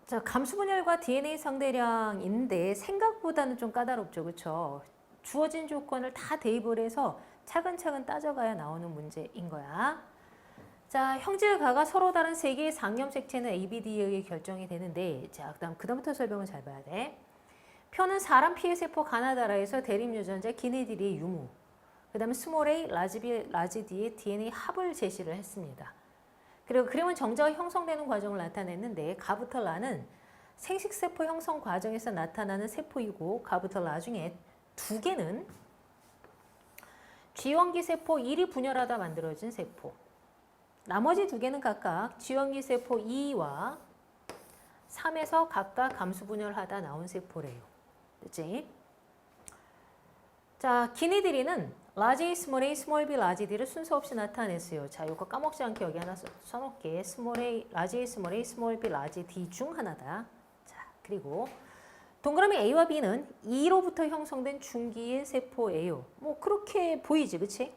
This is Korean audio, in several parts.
자, 감수분열과 DNA 상대량인데 생각보다는 좀 까다롭죠. 그렇죠? 주어진 조건을 다 대입을 해서 차근차근 따져가야 나오는 문제인 거야. 자, 형질가가 서로 다른 세 개의 상염 색채는 ABD에 의해 결정이 되는데, 자, 그다음부터 설명을 잘 봐야 돼. 표는 사람 피해 세포 가나다라에서 대립 유전자 기네디리의 유무, 그 다음에 스몰 a, 라지 b, 라지 d의 DNA 합을 제시를 했습니다. 그리고 그림은 정자가 형성되는 과정을 나타냈는데, 가부터 라는 생식세포 형성 과정에서 나타나는 세포이고, 가부터 라 중에 두 개는 쥐원기 세포 1이 분열하다 만들어진 세포, 나머지 두 개는 각각 쥐원기 세포 2와 3에서 각각 감수 분열하다 나온 세포래요. 그치? 자, 기니들이는 라지 A, 스몰 A, 스몰 B, 라지 D를 순서 없이 나타냈어요. 자, 이거 까먹지 않게 여기 하나 써놓을게. 스몰 A, 라지 A, 스몰 A, 스몰 B, 라지 D 중 하나다. 자, 그리고 동그라미 A와 B는 2로부터 형성된 중기의 세포예요. 뭐 그렇게 보이지, 그치?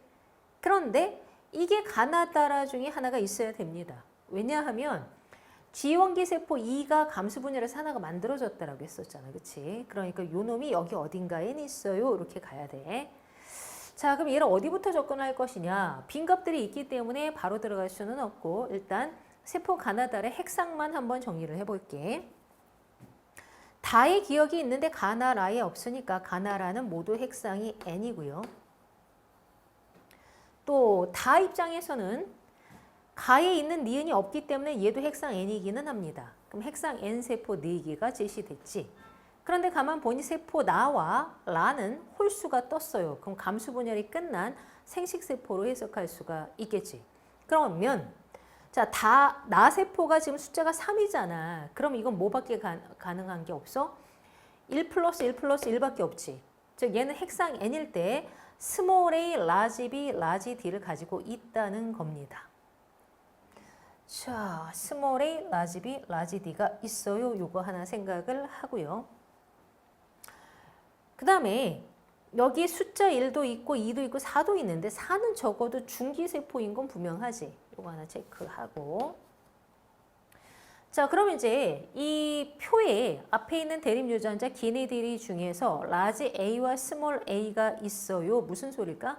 그런데 이게 가나다라 중에 하나가 있어야 됩니다. 왜냐하면 지원기 세포 2가 감수 분열에서 하나가 만들어졌다라고 했었잖아. 그치? 그러니까 요 놈이 여기 어딘가에 있어요. 이렇게 가야 돼. 자, 그럼 얘를 어디부터 접근할 것이냐? 빈값들이 있기 때문에 바로 들어갈 수는 없고 일단 세포 가나다의 핵상만 한번 정리를 해볼게. 다의 기억이 있는데 가나라에 없으니까 가나라는 모두 핵상이 n이고요. 또 다 입장에서는 가에 있는 니은이 없기 때문에 얘도 핵상 n이기는 합니다. 그럼 핵상 n 세포 4개가 제시됐지. 그런데 가만 보니 세포 나와 라는 홀수가 떴어요. 그럼 감수 분열이 끝난 생식세포로 해석할 수가 있겠지. 그러면 자, 나 세포가 지금 숫자가 3이잖아. 그럼 이건 뭐밖에 가능한 게 없어? 1 플러스 1 플러스 1밖에 없지. 즉 얘는 핵상 n일 때 스몰 a, 라지 b, 라지 d를 가지고 있다는 겁니다. 자, 스몰 a, 라지 b, 라지 d가 있어요. 요거 하나 생각을 하고요. 그 다음에 여기 숫자 1도 있고 2도 있고 4도 있는데 4는 적어도 중기세포인 건 분명하지. 요거 하나 체크하고. 자, 그럼 이제 이 표에 앞에 있는 대립 유전자 기네들이 중에서 라지 A와 스몰 A가 있어요. 무슨 소릴까?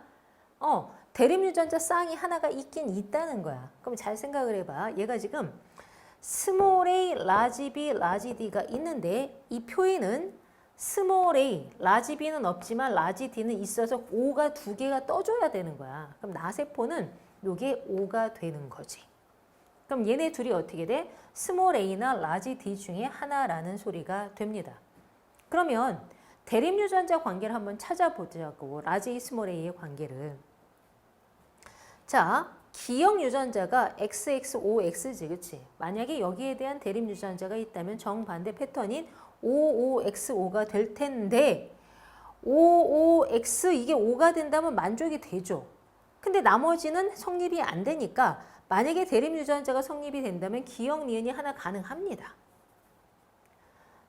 대립 유전자 쌍이 하나가 있긴 있다는 거야. 그럼 잘 생각을 해봐. 얘가 지금 스몰 A, 라지 B, 라지 D가 있는데 이 표에는 스몰 A, 라지 B는 없지만 라지 D는 있어서 O가 두 개가 떠줘야 되는 거야. 그럼 나세포는 요게 O가 되는 거지. 그럼 얘네 둘이 어떻게 돼? 스몰 a나 라지 d 중에 하나라는 소리가 됩니다. 그러면 대립 유전자 관계를 한번 찾아보자고. 라지 a, 스몰 a의 관계를. 자, 기억 유전자가 XXOX지, 그치? 만약에 여기에 대한 대립 유전자가 있다면 정반대 패턴인 OOXO가 될 텐데 OOX 이게 5가 된다면 만족이 되죠. 근데 나머지는 성립이 안 되니까 만약에 대립 유전자가 성립이 된다면 기억 니은이 하나 가능합니다.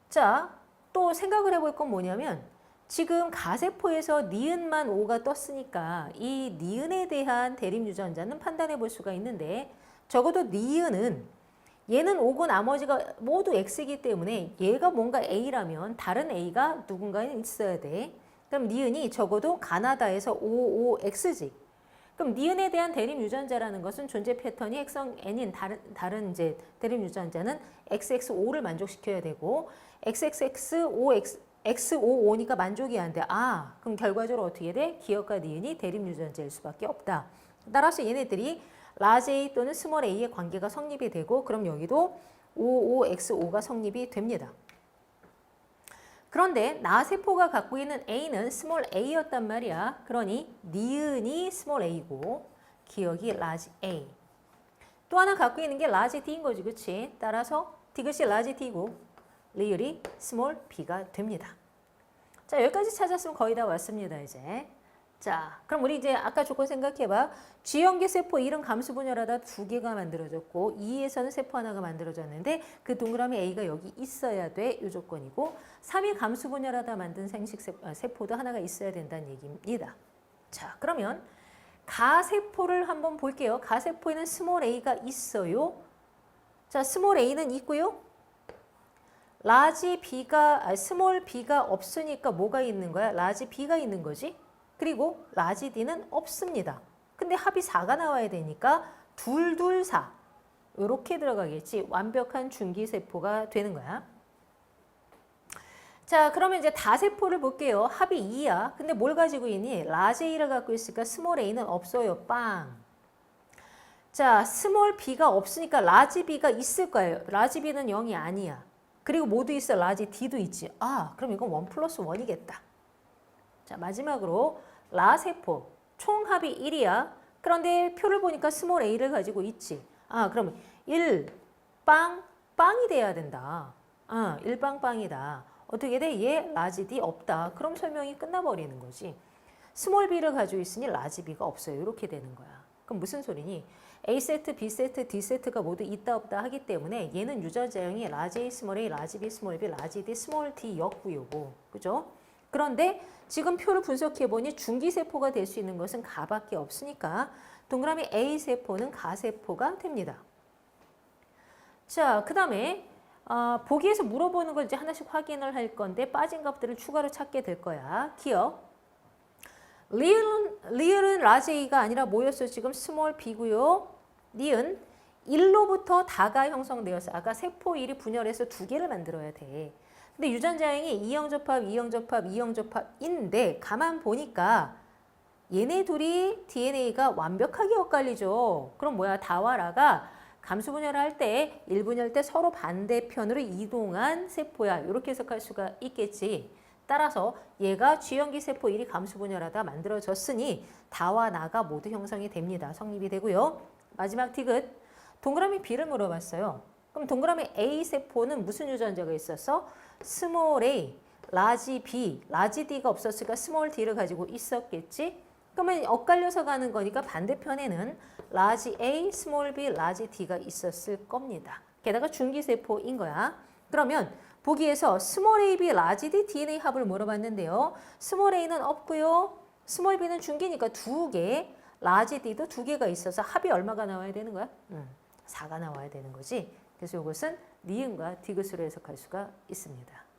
자, 또 생각을 해볼 건 뭐냐면 지금 가세포에서 니은만 5가 떴으니까 이 니은에 대한 대립 유전자는 판단해 볼 수가 있는데 적어도 니은은 얘는 5고 나머지가 모두 X이기 때문에 얘가 뭔가 A라면 다른 A가 누군가에 있어야 돼. 그럼 니은이 적어도 가나다에서 55X지. 그럼 니은에 대한 대립 유전자라는 것은 존재 패턴이 핵성 n인 다른 이제 대립 유전자는 XXO를 만족시켜야 되고 XXX5X55니까 만족이 안 돼. 아, 그럼 결과적으로 어떻게 돼? 기억과 니은이 대립 유전자일 수밖에 없다. 따라서 얘네들이 라지 A 또는 스몰 a의 관계가 성립이 되고 그럼 여기도 55X5가 성립이 됩니다. 그런데 나세포가 갖고 있는 A는 스몰 a였단 말이야. 그러니 니은이 스몰 a고 기억이 라지 A. 또 하나 갖고 있는 게 라지 D인 거지, 그치? 따라서 디귿이 라지 D고 리을이 스몰 b가 됩니다. 자, 여기까지 찾았으면 거의 다 왔습니다, 이제. 자, 그럼 우리 이제 아까 조건 생각해봐. G형계 세포 1은 감수 분열하다 2개가 만들어졌고 2에서는 세포 하나가 만들어졌는데 그 동그라미 A가 여기 있어야 돼. 이 조건이고 3이 감수 분열하다 만든 세포도 하나가 있어야 된다는 얘기입니다. 자, 그러면 가세포를 한번 볼게요. 가세포에는 스몰 a가 있어요. 자, 스몰 a는 있고요. 라지 B가 스몰 B가 없으니까 뭐가 있는 거야? 라지 B가 있는 거지. 그리고 라지 D는 없습니다. 근데 합이 4가 나와야 되니까 둘둘 4. 이렇게 들어가겠지. 완벽한 준기세포가 되는 거야. 자, 그러면 이제 다세포를 볼게요. 합이 2야. 근데 뭘 가지고 있니? 라지 A를 갖고 있으니까 스몰 A는 없어요. 빵. 자, 스몰 B가 없으니까 라지 B가 있을 거예요. 라지 B는 0이 아니야. 그리고 뭐도 있어? 라지 D도 있지. 아, 그럼 이건 1 플러스 1이겠다. 자, 마지막으로 라세포. 총합이 1이야. 그런데 표를 보니까 스몰 A를 가지고 있지. 아, 그러면 1, 빵이 돼야 된다. 1빵이다. 어떻게 돼? 얘 라지 D 없다. 그럼 설명이 끝나버리는 거지. 스몰 B를 가지고 있으니 라지 B가 없어요. 이렇게 되는 거야. 그럼 무슨 소리니? A세트, B세트, D세트가 모두 있다 없다 하기 때문에 얘는 유전자형이 라지 A, 스몰 A, 라지 B, 스몰 B, 라지 D, 스몰 D였고요. 그죠? 그런데 지금 표를 분석해보니 중기세포가 될 수 있는 것은 가밖에 없으니까 동그라미 A세포는 가세포가 됩니다. 자, 그 다음에 보기에서 물어보는 걸 이제 하나씩 확인을 할 건데 빠진 값들을 추가로 찾게 될 거야. 기억. 리을은 라지 A가 아니라 뭐였어요? 지금 스몰 B고요. 니은 1로부터 다가 형성되어서 아까 세포 1이 분열해서 2개를 만들어야 돼. 근데 유전자형이 이형접합, 이형접합, 이형접합인데 가만 보니까 얘네 둘이 DNA가 완벽하게 엇갈리죠. 그럼 뭐야? 다와 라가 감수 분열할 때 1분열 때 서로 반대편으로 이동한 세포야. 이렇게 해석할 수가 있겠지. 따라서 얘가 G형기 세포 1이 감수 분열하다 만들어졌으니 다와 나가 모두 형성이 됩니다. 성립이 되고요. 마지막 디귿. 동그라미 B를 물어봤어요. 그럼 동그라미 A 세포는 무슨 유전자가 있었어? 스몰 A, 라지 B, 라지 D가 없었으니까 스몰 D를 가지고 있었겠지? 그러면 엇갈려서 가는 거니까 반대편에는 라지 A, 스몰 B, 라지 D가 있었을 겁니다. 게다가 준기세포인 거야. 그러면 보기에서 스몰 AB, 라지 D, DNA 합을 물어봤는데요. 스몰 A는 없고요. 스몰 B는 준기니까 2개, 라지 D도 2개가 있어서 합이 얼마가 나와야 되는 거야? 4가 나와야 되는 거지. 그래서 이것은 니은과 디귿으로 해석할 수가 있습니다.